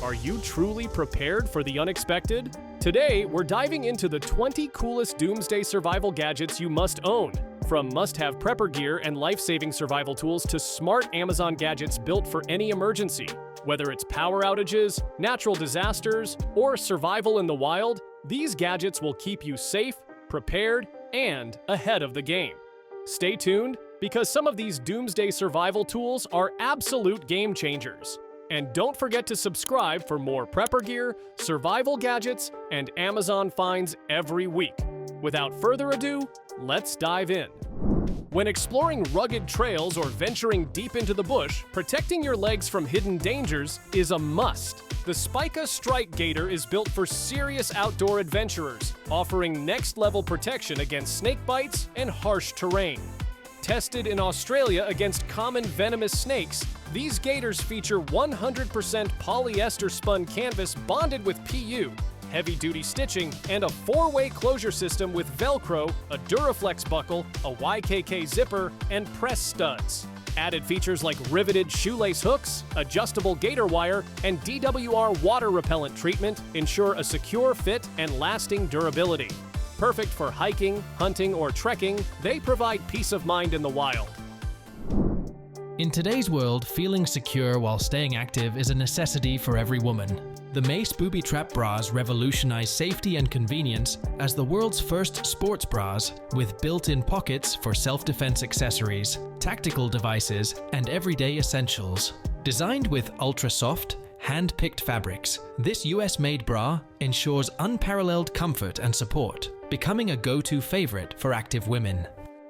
Are you truly prepared for the unexpected? Today, we're diving into the 20 coolest doomsday survival gadgets you must own. From must-have prepper gear and life-saving survival tools to smart Amazon gadgets built for any emergency. Whether it's power outages, natural disasters, or survival in the wild, these gadgets will keep you safe, prepared, and ahead of the game. Stay tuned, because some of these doomsday survival tools are absolute game changers. And don't forget to subscribe for more prepper gear, survival gadgets, and Amazon finds every week. Without further ado, let's dive in. When exploring rugged trails or venturing deep into the bush, protecting your legs from hidden dangers is a must. The Spika Strike Gaiter is built for serious outdoor adventurers, offering next-level protection against snake bites and harsh terrain. Tested in Australia against common venomous snakes, these gaiters feature 100% polyester spun canvas bonded with PU, heavy-duty stitching, and a 4-way closure system with Velcro, a Duraflex buckle, a YKK zipper, and press studs. Added features like riveted shoelace hooks, adjustable gaiter wire, and DWR water repellent treatment ensure a secure fit and lasting durability. Perfect for hiking, hunting, or trekking, they provide peace of mind in the wild. In today's world, feeling secure while staying active is a necessity for every woman. The MACE booby trap bras revolutionize safety and convenience as the world's first sports bras with built-in pockets for self-defense accessories, tactical devices, and everyday essentials. Designed with ultra-soft, hand-picked fabrics, this US-made bra ensures unparalleled comfort and support, becoming a go-to favorite for active women.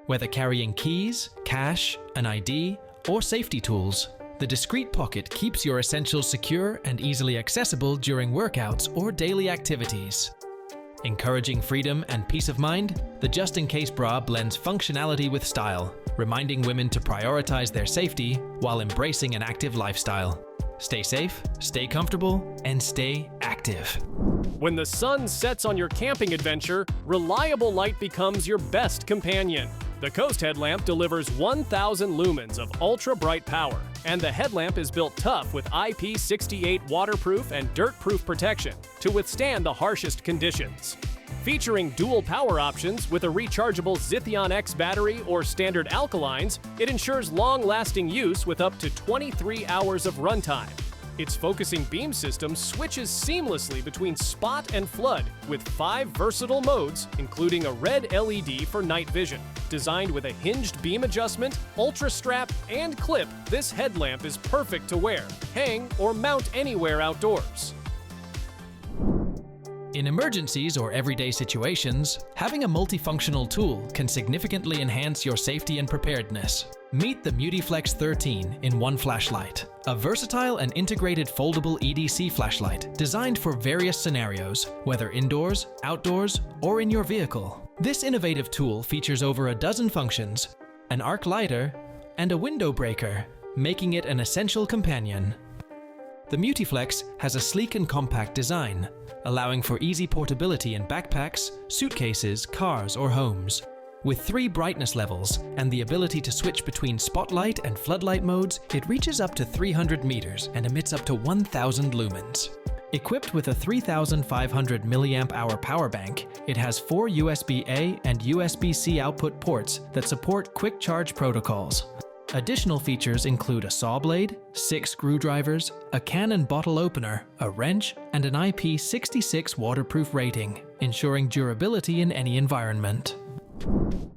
Whether carrying keys, cash, an ID, or safety tools, the discreet pocket keeps your essentials secure and easily accessible during workouts or daily activities. Encouraging freedom and peace of mind, the just-in-case bra blends functionality with style, reminding women to prioritize their safety while embracing an active lifestyle. Stay safe, stay comfortable, and stay active. When the sun sets on your camping adventure, reliable light becomes your best companion. The Coast Headlamp delivers 1,000 lumens of ultra-bright power, and the headlamp is built tough with IP68 waterproof and dirt-proof protection to withstand the harshest conditions. Featuring dual power options with a rechargeable Xitheon X battery or standard alkalines, it ensures long-lasting use with up to 23 hours of runtime. Its focusing beam system switches seamlessly between spot and flood with 5 versatile modes, including a red LED for night vision. Designed with a hinged beam adjustment, ultra strap, and clip, this headlamp is perfect to wear, hang, or mount anywhere outdoors. In emergencies or everyday situations, having a multifunctional tool can significantly enhance your safety and preparedness. Meet the MutiFlex 13 in one flashlight, a versatile and integrated foldable EDC flashlight designed for various scenarios, whether indoors, outdoors, or in your vehicle. This innovative tool features over a dozen functions, an arc lighter, and a window breaker, making it an essential companion. The MutiFlex has a sleek and compact design, allowing for easy portability in backpacks, suitcases, cars, or homes. With 3 brightness levels and the ability to switch between spotlight and floodlight modes, it reaches up to 300 meters and emits up to 1,000 lumens. Equipped with a 3,500 mAh power bank, it has 4 USB-A and USB-C output ports that support quick charge protocols. Additional features include a saw blade, 6 screwdrivers, a can and bottle opener, a wrench, and an IP66 waterproof rating, ensuring durability in any environment.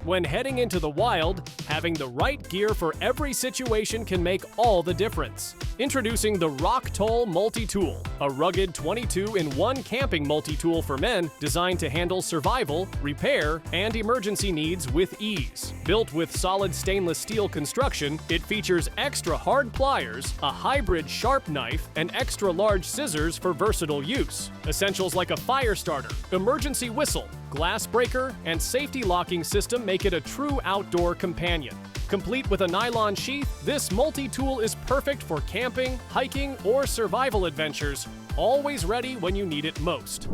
When heading into the wild, having the right gear for every situation can make all the difference. Introducing the ROCKTOL Multitool, a rugged 22-in-1 camping multi-tool for men designed to handle survival, repair, and emergency needs with ease. Built with solid stainless steel construction, it features extra hard pliers, a hybrid sharp knife, and extra large scissors for versatile use. Essentials like a fire starter, emergency whistle, glass breaker, and safety locking system make it a true outdoor companion. Complete with a nylon sheath, this multi-tool is perfect for camping, hiking, or survival adventures, always ready when you need it most.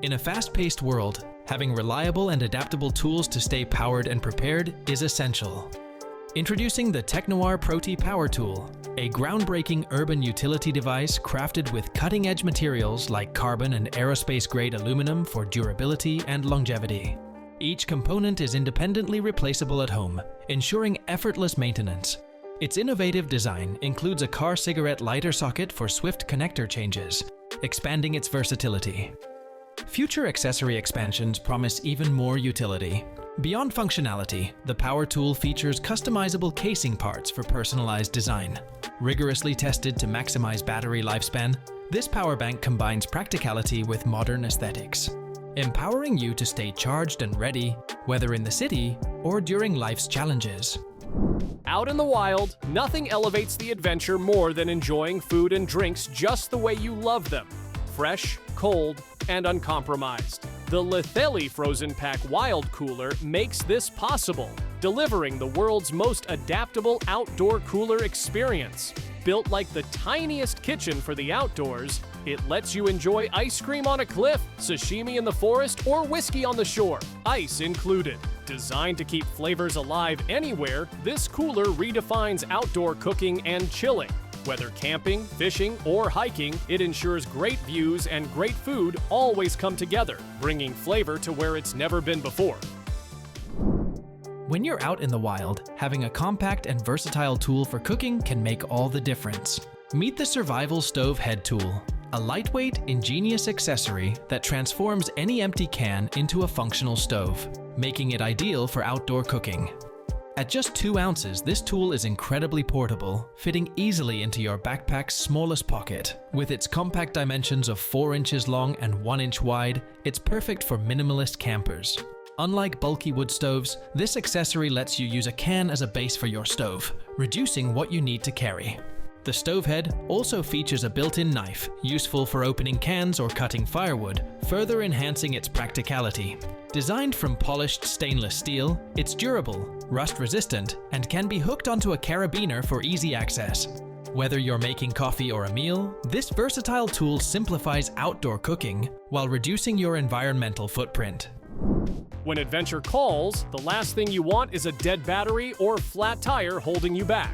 In a fast-paced world, having reliable and adaptable tools to stay powered and prepared is essential. Introducing the TECHNOIR PROTEY Power Tool, a groundbreaking urban utility device crafted with cutting-edge materials like carbon and aerospace-grade aluminum for durability and longevity. Each component is independently replaceable at home, ensuring effortless maintenance. Its innovative design includes a car cigarette lighter socket for swift connector changes, expanding its versatility. Future accessory expansions promise even more utility. Beyond functionality, the power tool features customizable casing parts for personalized design. Rigorously tested to maximize battery lifespan, this power bank combines practicality with modern aesthetics, empowering you to stay charged and ready, whether in the city or during life's challenges. Out in the wild, nothing elevates the adventure more than enjoying food and drinks just the way you love them. Fresh, cold, and uncompromised. The Litheli FrozenPack Wild Cooler makes this possible, delivering the world's most adaptable outdoor cooler experience. Built like the tiniest kitchen for the outdoors, it lets you enjoy ice cream on a cliff, sashimi in the forest, or whiskey on the shore, ice included. Designed to keep flavors alive anywhere, this cooler redefines outdoor cooking and chilling. Whether camping, fishing, or hiking, it ensures great views and great food always come together, bringing flavor to where it's never been before. When you're out in the wild, having a compact and versatile tool for cooking can make all the difference. Meet the Survival Stove Head Tool, a lightweight, ingenious accessory that transforms any empty can into a functional stove, making it ideal for outdoor cooking. At just 2 ounces, this tool is incredibly portable, fitting easily into your backpack's smallest pocket. With its compact dimensions of 4 inches long and 1 inch wide, it's perfect for minimalist campers. Unlike bulky wood stoves, this accessory lets you use a can as a base for your stove, reducing what you need to carry. The stove head also features a built-in knife, useful for opening cans or cutting firewood, further enhancing its practicality. Designed from polished stainless steel, it's durable, rust-resistant, and can be hooked onto a carabiner for easy access. Whether you're making coffee or a meal, this versatile tool simplifies outdoor cooking while reducing your environmental footprint. When adventure calls, the last thing you want is a dead battery or flat tire holding you back.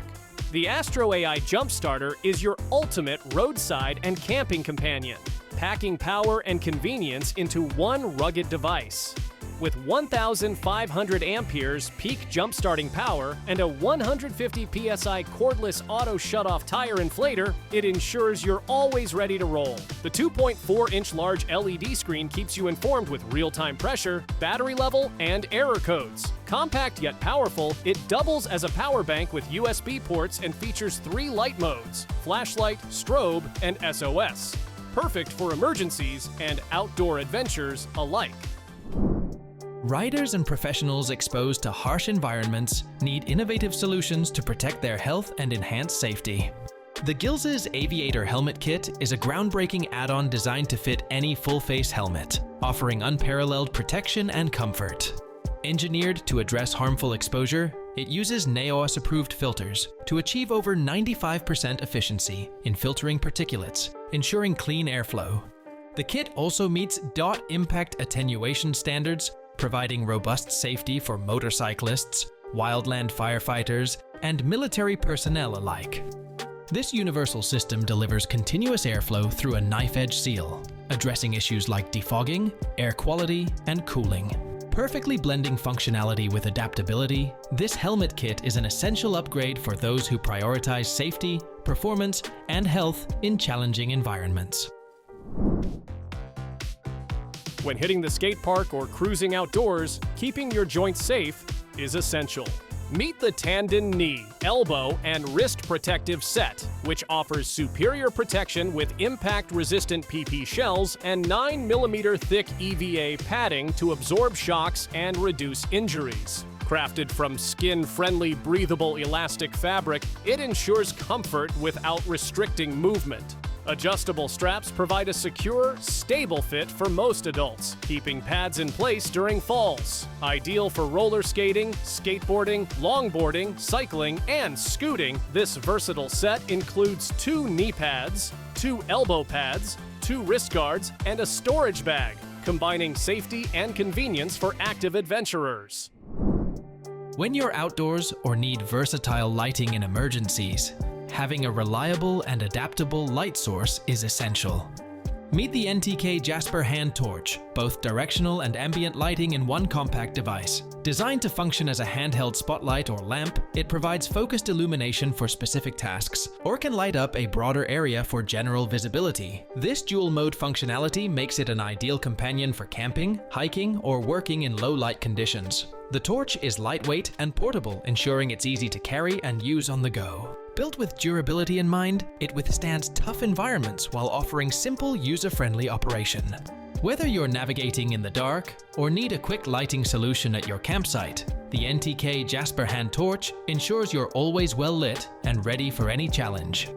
The AstroAI Jump Starter is your ultimate roadside and camping companion, packing power and convenience into one rugged device. With 1,500 amperes peak jump-starting power and a 150 psi cordless auto shut-off tire inflator, it ensures you're always ready to roll. The 2.4-inch large LED screen keeps you informed with real-time pressure, battery level, and error codes. Compact yet powerful, it doubles as a power bank with USB ports and features 3 light modes: flashlight, strobe, and SOS. Perfect for emergencies and outdoor adventures alike. Riders and professionals exposed to harsh environments need innovative solutions to protect their health and enhance safety. The GILZ's Aviator helmet kit is a groundbreaking add-on designed to fit any full-face helmet, offering unparalleled protection and comfort. Engineered to address harmful exposure, it uses NAOS-approved filters to achieve over 95% efficiency in filtering particulates, ensuring clean airflow. The kit also meets DOT impact attenuation standards, providing robust safety for motorcyclists, wildland firefighters, and military personnel alike. This universal system delivers continuous airflow through a knife-edge seal, addressing issues like defogging, air quality, and cooling. Perfectly blending functionality with adaptability, this helmet kit is an essential upgrade for those who prioritize safety, performance, and health in challenging environments. When hitting the skate park or cruising outdoors, keeping your joints safe is essential. Meet the Tanden knee, elbow, and wrist protective set, which offers superior protection with impact-resistant PP shells and 9mm thick EVA padding to absorb shocks and reduce injuries. Crafted from skin-friendly, breathable, elastic fabric, it ensures comfort without restricting movement. Adjustable straps provide a secure, stable fit for most adults, keeping pads in place during falls. Ideal for roller skating, skateboarding, longboarding, cycling, and scooting, this versatile set includes 2 knee pads, 2 elbow pads, 2 wrist guards, and a storage bag, combining safety and convenience for active adventurers. When you're outdoors or need versatile lighting in emergencies, having a reliable and adaptable light source is essential. Meet the NTK Jasper hand torch, both directional and ambient lighting in one compact device. Designed to function as a handheld spotlight or lamp, it provides focused illumination for specific tasks, or can light up a broader area for general visibility. This dual-mode functionality makes it an ideal companion for camping, hiking, or working in low-light conditions. The torch is lightweight and portable, ensuring it's easy to carry and use on the go. Built with durability in mind, it withstands tough environments while offering simple, user-friendly operation. Whether you're navigating in the dark or need a quick lighting solution at your campsite, the NTK Jasper hand torch ensures you're always well lit and ready for any challenge.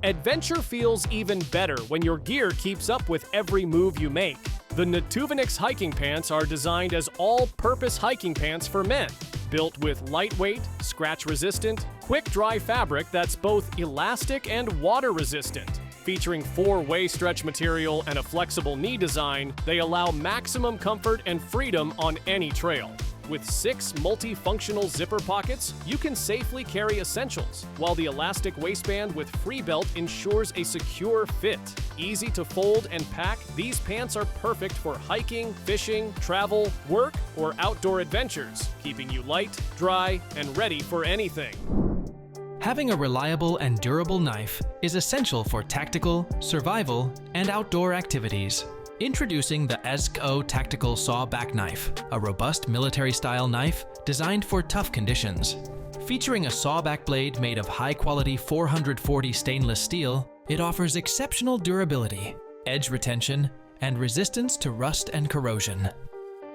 Adventure feels even better when your gear keeps up with every move you make. The NATUVENIX hiking pants are designed as all-purpose hiking pants for men, built with lightweight, scratch-resistant, quick-dry fabric that's both elastic and water-resistant. Featuring 4-way stretch material and a flexible knee design, they allow maximum comfort and freedom on any trail. With 6 multifunctional zipper pockets, you can safely carry essentials, while the elastic waistband with free belt ensures a secure fit. Easy to fold and pack, these pants are perfect for hiking, fishing, travel, work, or outdoor adventures, keeping you light, dry, and ready for anything. Having a reliable and durable knife is essential for tactical, survival, and outdoor activities. Introducing the SZCO Tactical Saw Back Knife, a robust military-style knife designed for tough conditions. Featuring a sawback blade made of high-quality 440 stainless steel, it offers exceptional durability, edge retention, and resistance to rust and corrosion.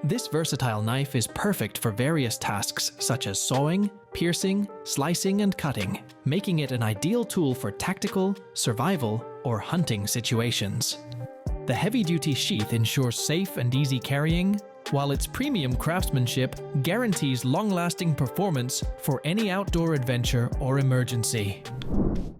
This versatile knife is perfect for various tasks such as sawing, piercing, slicing, and cutting, making it an ideal tool for tactical, survival, or hunting situations. The heavy-duty sheath ensures safe and easy carrying, while its premium craftsmanship guarantees long-lasting performance for any outdoor adventure or emergency.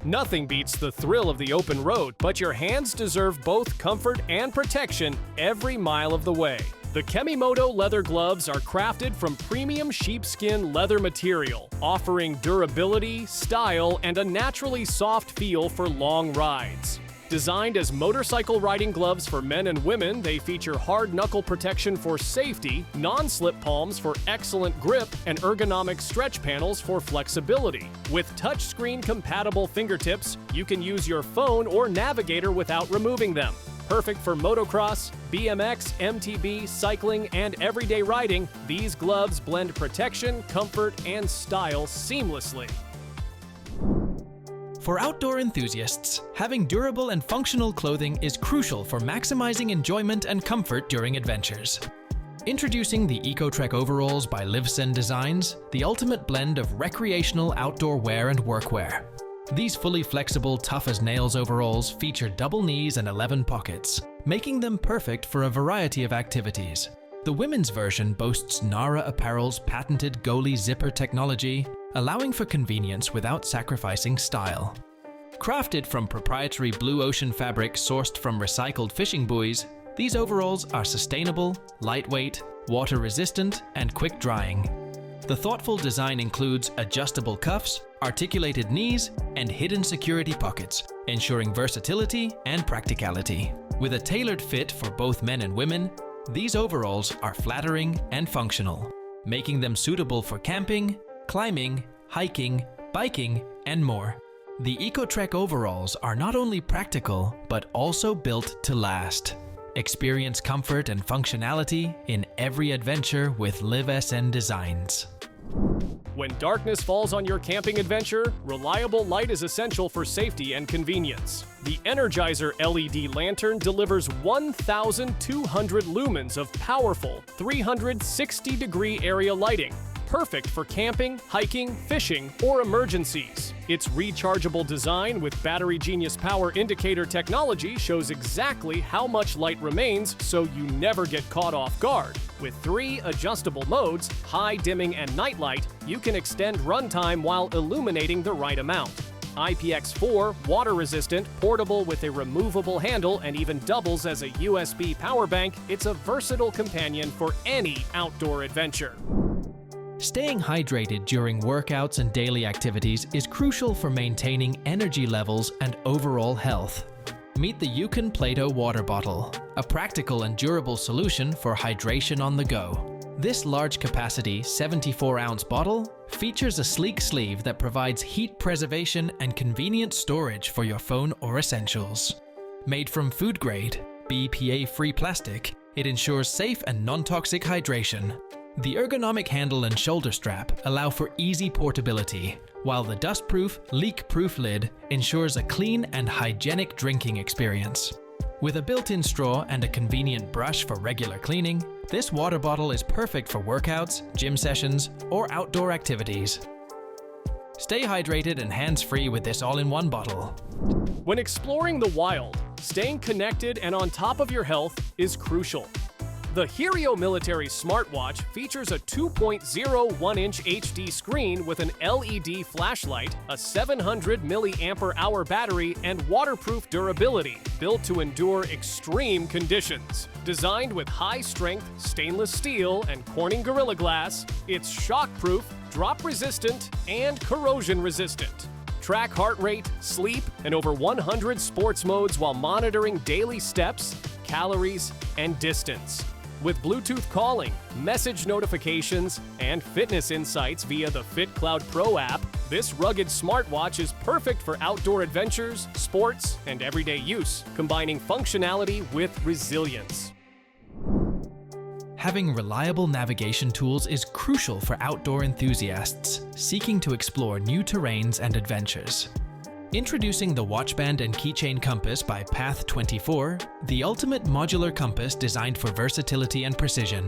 Nothing beats the thrill of the open road, but your hands deserve both comfort and protection every mile of the way. The KEMIMOTO leather gloves are crafted from premium sheepskin leather material, offering durability, style, and a naturally soft feel for long rides. Designed as motorcycle riding gloves for men and women, they feature hard knuckle protection for safety, non-slip palms for excellent grip, and ergonomic stretch panels for flexibility. With touchscreen compatible fingertips, you can use your phone or navigator without removing them. Perfect for motocross, BMX, MTB, cycling, and everyday riding, these gloves blend protection, comfort, and style seamlessly. For outdoor enthusiasts, having durable and functional clothing is crucial for maximizing enjoyment and comfort during adventures. Introducing the Ecotrek overalls by LIVSN Designs, the ultimate blend of recreational outdoor wear and workwear. These fully flexible, tough-as-nails overalls feature double knees and 11 pockets, making them perfect for a variety of activities. The women's version boasts Nara Apparel's patented goalie zipper technology, allowing for convenience without sacrificing style. Crafted from proprietary blue ocean fabric sourced from recycled fishing buoys, these overalls are sustainable, lightweight, water-resistant, and quick-drying. The thoughtful design includes adjustable cuffs, articulated knees, and hidden security pockets, ensuring versatility and practicality. With a tailored fit for both men and women, these overalls are flattering and functional, making them suitable for camping, climbing, hiking, biking, and more. The Ecotrek overalls are not only practical, but also built to last. Experience comfort and functionality in every adventure with LIVSN Designs. When darkness falls on your camping adventure, reliable light is essential for safety and convenience. The Energizer LED lantern delivers 1,200 lumens of powerful 360-degree area lighting, perfect for camping, hiking, fishing, or emergencies. Its rechargeable design with Battery Genius power indicator technology shows exactly how much light remains so you never get caught off guard. With 3 adjustable modes, high, dimming, and night light, you can extend runtime while illuminating the right amount. IPX4, water-resistant, portable with a removable handle, and even doubles as a USB power bank, it's a versatile companion for any outdoor adventure. Staying hydrated during workouts and daily activities is crucial for maintaining energy levels and overall health. Meet the YOUCAN PLATO water bottle, a practical and durable solution for hydration on the go. This large-capacity 74-ounce bottle features a sleek sleeve that provides heat preservation and convenient storage for your phone or essentials. Made from food-grade, BPA-free plastic, it ensures safe and non-toxic hydration. The ergonomic handle and shoulder strap allow for easy portability, while the dust-proof, leak-proof lid ensures a clean and hygienic drinking experience. With a built-in straw and a convenient brush for regular cleaning, this water bottle is perfect for workouts, gym sessions, or outdoor activities. Stay hydrated and hands-free with this all-in-one bottle. When exploring the wild, staying connected and on top of your health is crucial. The HIRREO military smartwatch features a 2.01-inch HD screen with an LED flashlight, a 700 mAh battery, and waterproof durability, built to endure extreme conditions. Designed with high-strength stainless steel and Corning Gorilla Glass, it's shockproof, drop-resistant, and corrosion-resistant. Track heart rate, sleep, and over 100 sports modes while monitoring daily steps, calories, and distance. With Bluetooth calling, message notifications, and fitness insights via the FitCloud Pro app, this rugged smartwatch is perfect for outdoor adventures, sports, and everyday use, combining functionality with resilience. Having reliable navigation tools is crucial for outdoor enthusiasts seeking to explore new terrains and adventures. Introducing the Watchband and Keychain Compass by Path24, the ultimate modular compass designed for versatility and precision.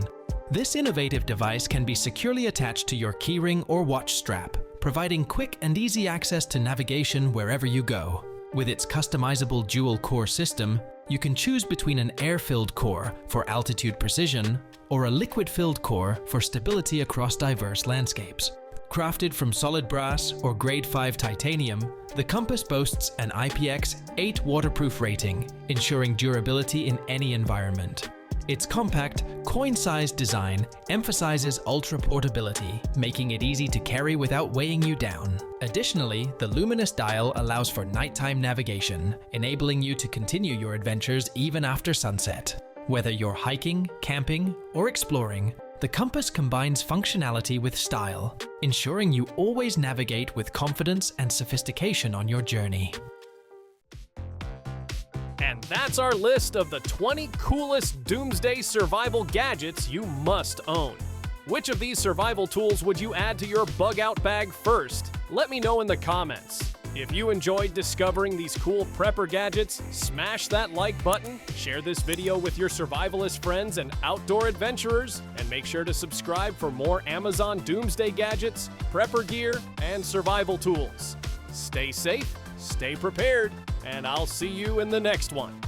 This innovative device can be securely attached to your keyring or watch strap, providing quick and easy access to navigation wherever you go. With its customizable dual-core system, you can choose between an air-filled core for altitude precision or a liquid-filled core for stability across diverse landscapes. Crafted from solid brass or grade 5 titanium, the compass boasts an IPX8 waterproof rating, ensuring durability in any environment. Its compact, coin-sized design emphasizes ultra-portability, making it easy to carry without weighing you down. Additionally, the luminous dial allows for nighttime navigation, enabling you to continue your adventures even after sunset. Whether you're hiking, camping, or exploring, the compass combines functionality with style, ensuring you always navigate with confidence and sophistication on your journey. And that's our list of the 20 coolest doomsday survival gadgets you must own. Which of these survival tools would you add to your bug-out bag first? Let me know in the comments. If you enjoyed discovering these cool prepper gadgets, smash that like button, share this video with your survivalist friends and outdoor adventurers, and make sure to subscribe for more Amazon doomsday gadgets, prepper gear, and survival tools. Stay safe, stay prepared, and I'll see you in the next one.